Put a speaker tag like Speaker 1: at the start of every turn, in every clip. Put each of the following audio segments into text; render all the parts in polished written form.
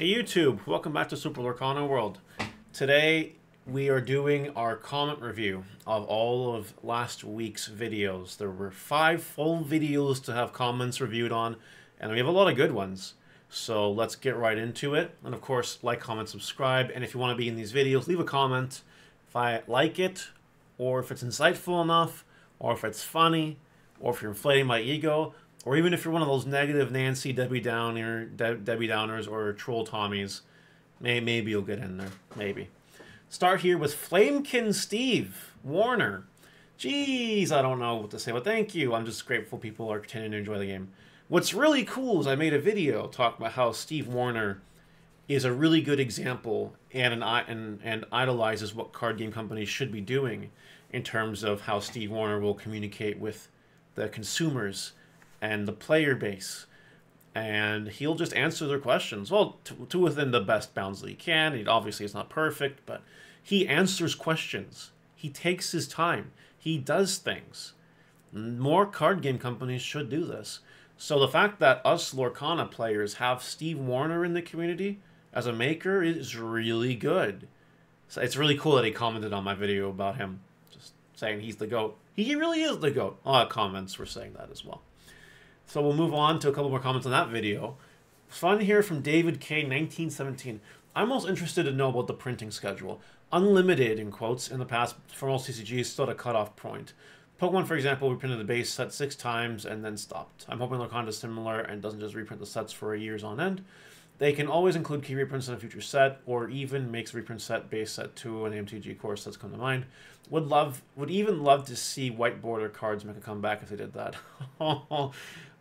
Speaker 1: Hey YouTube, welcome back to Super Lorcana World. Today we are doing our comment review of all of last week's videos. There were 5 full videos to have comments reviewed on, and we have a lot of good ones. So let's get right into it. And of course, like, comment, subscribe, and if you want to be in these videos, leave a comment if I like it, or if it's insightful enough, or if it's funny, or if you're inflating my ego, or even if you're one of those negative Nancy, Debbie Downers, or Troll Tommies. Maybe you'll get in there. Maybe. Start here with Flamekin Steve Warner. Jeez, I don't know what to say, but thank you. I'm just grateful people are continuing to enjoy the game. What's really cool is I made a video talking about how Steve Warner is a really good example and idolizes what card game companies should be doing in terms of how Steve Warner will communicate with the consumers and the player base, and he'll just answer their questions, well, to within the best bounds that he can. Obviously it's not perfect, but he answers questions. He takes his time. He does things. More card game companies should do this. So the fact that us Lorcana players have Steve Warner in the community as a maker is really good. So it's really cool that he commented on my video about him, just saying he's the GOAT. He really is the GOAT. A lot of comments were saying that as well. So we'll move on to a couple more comments on that video. Fun here from David K. 1917. I'm most interested to know about the printing schedule. Unlimited, in quotes, in the past for most TCGs still at a cutoff point. Pokemon, for example, reprinted the base set 6 times and then stopped. I'm hoping Lorcana is similar and doesn't just reprint the sets for years on end. They can always include key reprints in a future set, or even makes reprint set base set 2 and MTG core sets come to mind. Would even love to see white border cards make a comeback if they did that.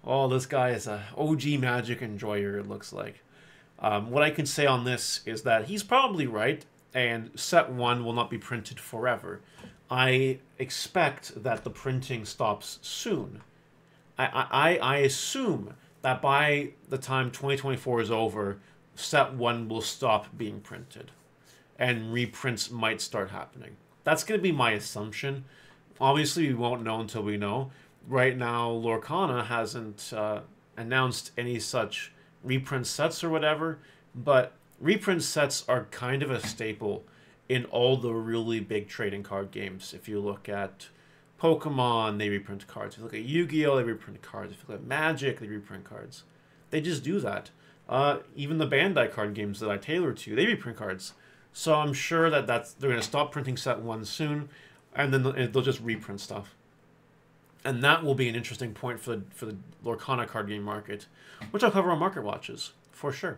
Speaker 1: Oh, this guy is a OG Magic enjoyer, it looks like. What I can say on this is that he's probably right, and set 1 will not be printed forever. I expect that the printing stops soon. I assume that by the time 2024 is over, set 1 will stop being printed, and reprints might start happening. That's going to be my assumption. Obviously, we won't know until we know. Right now, Lorcana hasn't announced any such reprint sets or whatever, but reprint sets are kind of a staple in all the really big trading card games. If you look at Pokemon, they reprint cards. If you look at Yu-Gi-Oh, they reprint cards. If you look at Magic, they reprint cards. They just do that. Even the Bandai card games that I tailor to, they reprint cards. So I'm sure that they're going to stop printing set 1 soon, and then they'll just reprint stuff. And that will be an interesting point for the Lorcana card game market, which I'll cover on Market Watches, for sure.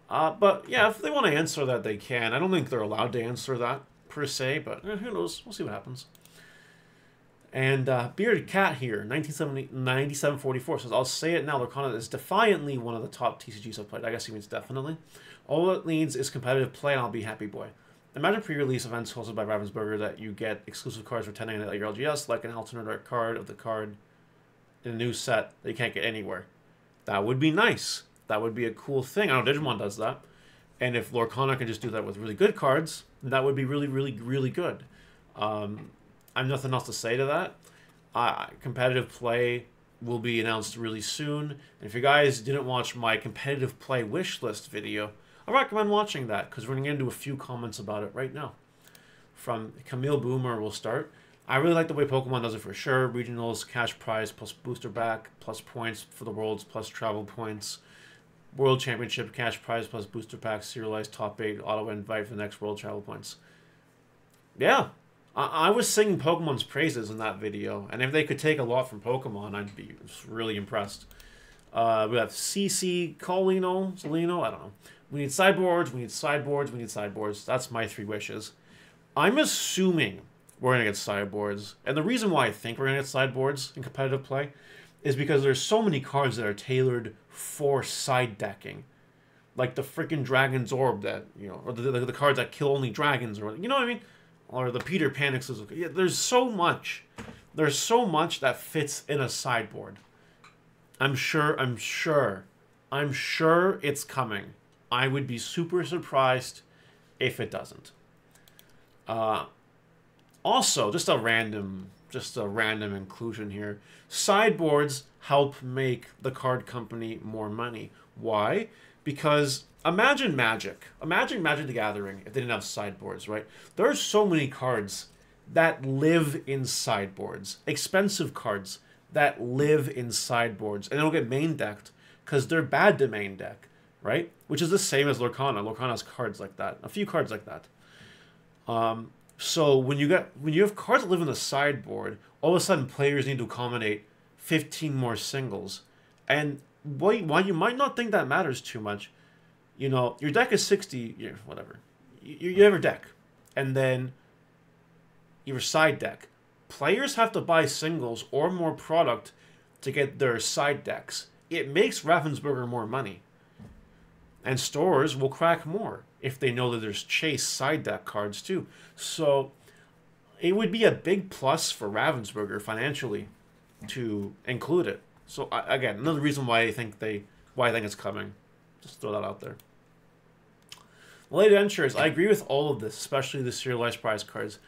Speaker 1: But yeah, if they want to answer that, they can. I don't think they're allowed to answer that, per se, but who knows? We'll see what happens. And Bearded Cat here, 9744, says, I'll say it now, Lorcana is defiantly one of the top TCGs I've played. I guess he means definitely. All it needs is competitive play, and I'll be happy boy. Imagine pre-release events hosted by Ravensburger that you get exclusive cards for 10 at your LGS, like an alternate art card of the card in a new set that you can't get anywhere. That would be nice. That would be a cool thing. I know Digimon does that. And if Lorcana can just do that with really good cards, that would be really, really, really good. I have nothing else to say to that. Competitive play will be announced really soon. And if you guys didn't watch my competitive play wish list video, I recommend watching that, because we're going to get into a few comments about it right now. From Camille Boomer, we'll start. I really like the way Pokemon does it for sure. Regionals, cash prize, plus booster back, plus points for the Worlds, plus travel points. World Championship, cash prize, plus booster pack, serialized top 8, auto invite for the next World travel points. Yeah, I was singing Pokemon's praises in that video, and if they could take a lot from Pokemon, I'd be really impressed. We have CC, Zolino, I don't know. We need sideboards, we need sideboards, we need sideboards. That's my 3 wishes. I'm assuming we're going to get sideboards. And the reason why I think we're going to get sideboards in competitive play is because there's so many cards that are tailored for side decking. Like the freaking Dragon's Orb that, you know, or the cards that kill only dragons, or, you know what I mean? Or the Peter Panics. Yeah, there's so much. There's so much that fits in a sideboard. I'm sure it's coming. I would be super surprised if it doesn't. Also, just a random inclusion here. Sideboards help make the card company more money. Why? Because imagine Magic. Imagine Magic the Gathering if they didn't have sideboards, right? There are so many cards that live in sideboards. Expensive cards that live in sideboards. And they'll get main decked because they're bad to main deck, right? Which is the same as Lorcana. Lorcana has cards like that. A few cards like that. So when you have cards that live in the sideboard, all of a sudden players need to accommodate 15 more singles. And while you might not think that matters too much, you know, your deck is 60, yeah, whatever. You have your deck. And then your side deck. Players have to buy singles or more product to get their side decks. It makes Ravensburger more money. And stores will crack more if they know that there's chase side deck cards too. So it would be a big plus for Ravensburger financially to include it. So again, another reason why I think it's coming. Just throw that out there. Late Adventures, I agree with all of this, especially the serialized prize cards.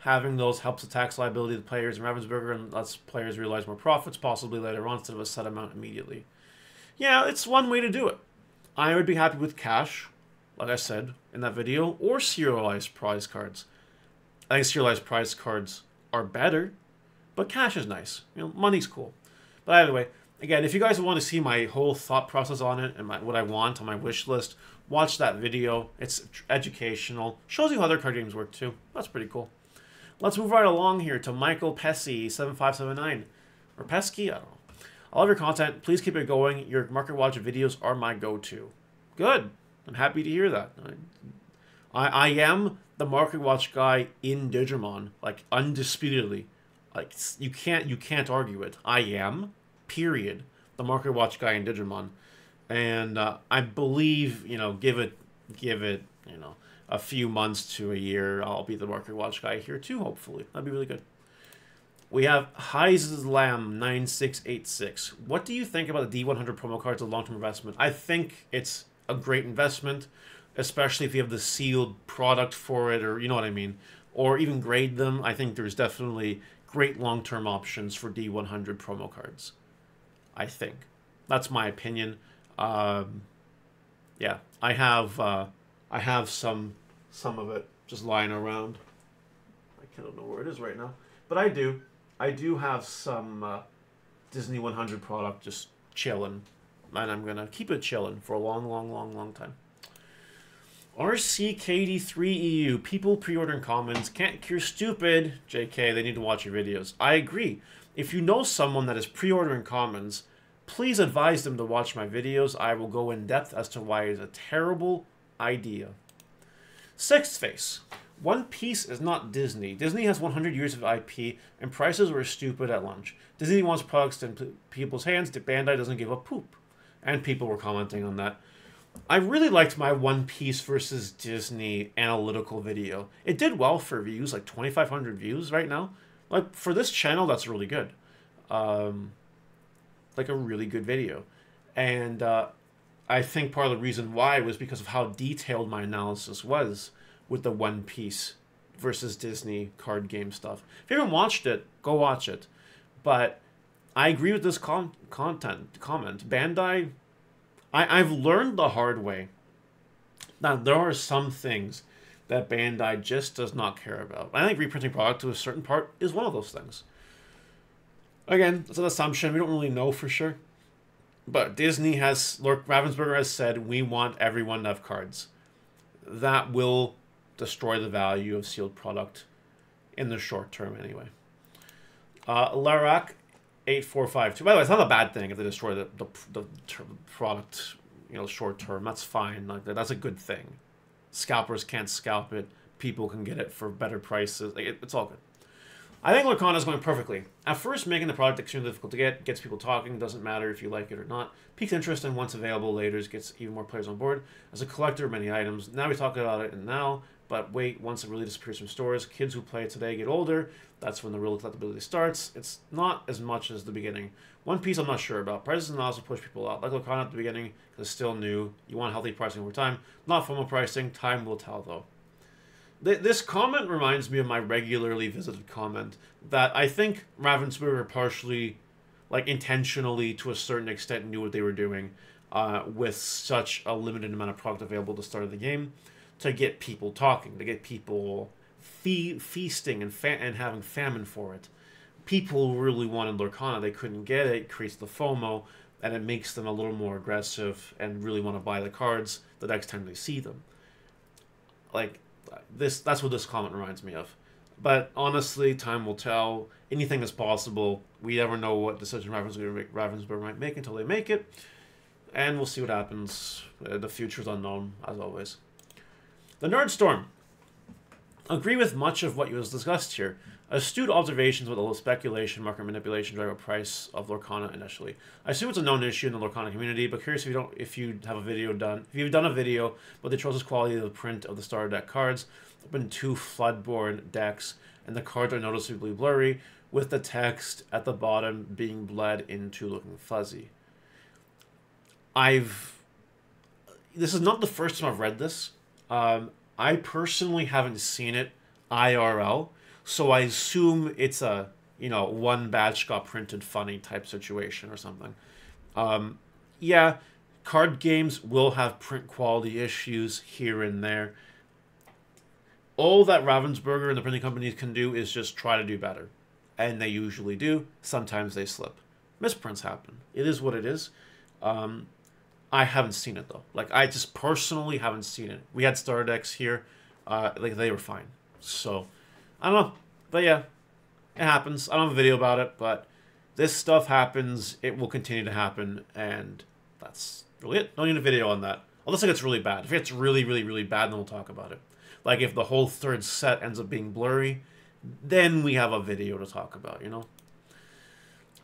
Speaker 1: Having those helps the tax liability of the players in Ravensburger and lets players realize more profits, possibly later on, instead of a set amount immediately. Yeah, it's one way to do it. I would be happy with cash, like I said in that video, or serialized prize cards. I think serialized prize cards are better, but cash is nice. You know, money's cool. But anyway, again, if you guys want to see my whole thought process on it and what I want on my wish list, watch that video. It's educational. Shows you how other card games work too. That's pretty cool. Let's move right along here to Michael Pesci 7579. Or Pesky? I don't know. I love your content. Please keep it going. Your Market Watch videos are my go-to. Good. I'm happy to hear that. I am the Market Watch guy in Digimon, like undisputedly. Like you can't argue it. I am, period, the Market Watch guy in Digimon. And I believe, you know, give it, you know, a few months to a year, I'll be the Market Watch guy here too, hopefully. That'd be really good. We have Heislam 9686. What do you think about the D100 promo cards as a long-term investment? I think it's a great investment, especially if you have the sealed product for it, or you know what I mean, or even grade them. I think there's definitely great long-term options for D100 promo cards. I think that's my opinion. Yeah, I have some of it just lying around. I don't know where it is right now, but I do have some Disney 100 product just chilling, and I'm gonna keep it chilling for a long time. RCKD3EU, people pre-ordering commons can't cure stupid. JK, they need to watch your videos. I agree. If you know someone that is pre-ordering commons, please advise them to watch my videos. I will go in depth as to why it is a terrible idea. Sixth Face. One Piece is not Disney. Disney has 100 years of IP, and prices were stupid at launch. Disney wants products in people's hands. Bandai doesn't give a poop. And people were commenting on that. I really liked my One Piece versus Disney analytical video. It did well for views, like 2,500 views right now. Like, for this channel, that's really good. Like, a really good video. And I think part of the reason why was because of how detailed my analysis was with the One Piece versus Disney card game stuff. If you haven't watched it, go watch it. But I agree with this comment. Bandai, I've learned the hard way that there are some things that Bandai just does not care about. I think reprinting product to a certain part is one of those things. Again, it's an assumption. We don't really know for sure. But Disney has, Ravensburger has said, we want everyone to have cards. That will destroy the value of sealed product in the short term anyway. Larak 8452. By the way, it's not a bad thing if they destroy the product, you know, short term. That's fine. Like that's a good thing. Scalpers can't scalp it. People can get it for better prices. Like, it's all good. I think Lorcana is going perfectly. At first, making the product extremely difficult to get, gets people talking, doesn't matter if you like it or not. Piques interest, and once available later, gets even more players on board. As a collector of many items, now we talk about it and now, but wait, once it really disappears from stores, kids who play it today get older, that's when the real collectability starts. It's not as much as the beginning. One Piece I'm not sure about. Prices and also push people out. Like Lorcana at the beginning, because it's still new. You want healthy pricing over time. Not formal pricing. Time will tell, though. This comment reminds me of my regularly visited comment that I think Ravensburger partially, like intentionally to a certain extent, knew what they were doing. with such a limited amount of product available at the start of the game, to get people talking, to get people feasting and having famine for it. People really wanted Lorcana, they couldn't get it. It creates the FOMO, and it makes them a little more aggressive and really want to buy the cards the next time they see them. Like, that's what this comment reminds me of. But honestly, time will tell. Anything is possible. We never know what decision Ravensburger might make until they make it. And we'll see what happens. The future is unknown, as always. The Nerd Storm. Agree with much of what was discussed here. Astute observations with a little speculation, market manipulation drive a price of Lorcana initially. I assume it's a known issue in the Lorcana community, but curious if you have a video done. If you've done a video with the atrocious quality of the print of the starter deck cards, open 2 Floodborn decks, and the cards are noticeably blurry, with the text at the bottom being bled into looking fuzzy. This is not the first time I've read this. I personally haven't seen it IRL, so I assume it's a, one batch got printed funny type situation or something. Yeah, card games will have print quality issues here and there. All that Ravensburger and the printing companies can do is just try to do better. And they usually do. Sometimes they slip. Misprints happen. It is what it is. I haven't seen it, though. Like, I just personally haven't seen it. We had starter decks here. They were fine. So, I don't know. But yeah, it happens. I don't have a video about it, but this stuff happens. It will continue to happen, and that's really it. Don't need a video on that. Unless it gets really bad. If it's really, really, really bad, then we'll talk about it. Like, if the whole third set ends up being blurry, then we have a video to talk about, NK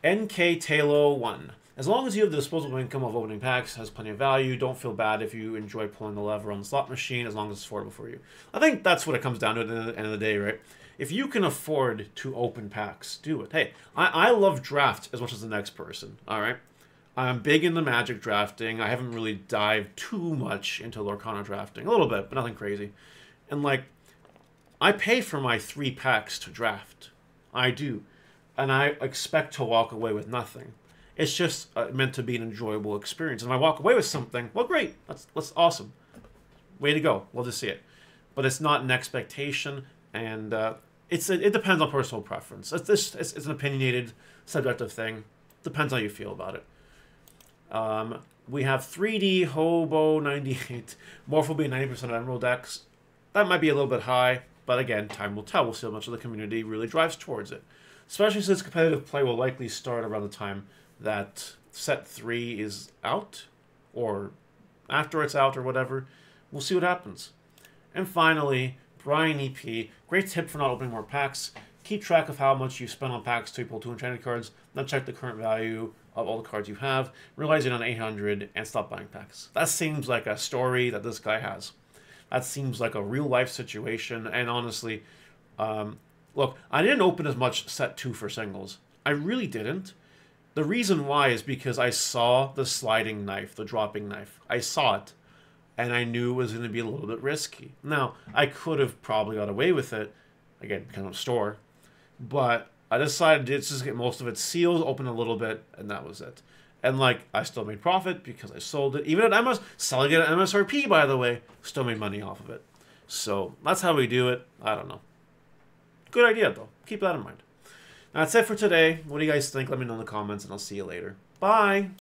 Speaker 1: Talo 1. As long as you have the disposable income of opening packs, has plenty of value, don't feel bad if you enjoy pulling the lever on the slot machine, as long as it's affordable for you. I think that's what it comes down to at the end of the day, right? If you can afford to open packs, do it. Hey, I love draft as much as the next person, all right? I'm big into Magic drafting. I haven't really dived too much into Lorcana drafting. A little bit, but nothing crazy. And, I pay for my 3 packs to draft. I do. And I expect to walk away with nothing. It's just meant to be an enjoyable experience. And if I walk away with something, well, great. That's awesome. Way to go. Love to see it. But it's not an expectation, and it depends on personal preference. It's an opinionated, subjective thing. Depends how you feel about it. We have 3D Hobo 98. Morph will be 90% of Emerald decks. That might be a little bit high, but again, time will tell. We'll see how much of the community really drives towards it. Especially since competitive play will likely start around the time that set 3 is out, or after it's out, or whatever. We'll see what happens. And finally, Brian EP, great tip for not opening more packs. Keep track of how much you spend on packs to pull 2 enchanted cards, then check the current value of all the cards you have, realize you're on 800, and stop buying packs. That seems like a story that this guy has. That seems like a real-life situation, and honestly, look, I didn't open as much set 2 for singles. I really didn't. The reason why is because I saw the sliding knife, the dropping knife. I saw it, and I knew it was going to be a little bit risky. Now, I could have probably got away with it, again, because I'm a store, but I decided to just get most of its seals, open a little bit, and that was it. And, I still made profit because I sold it. Even at selling it at MSRP, by the way, still made money off of it. So, that's how we do it. I don't know. Good idea, though. Keep that in mind. That's it for today. What do you guys think? Let me know in the comments, and I'll see you later. Bye!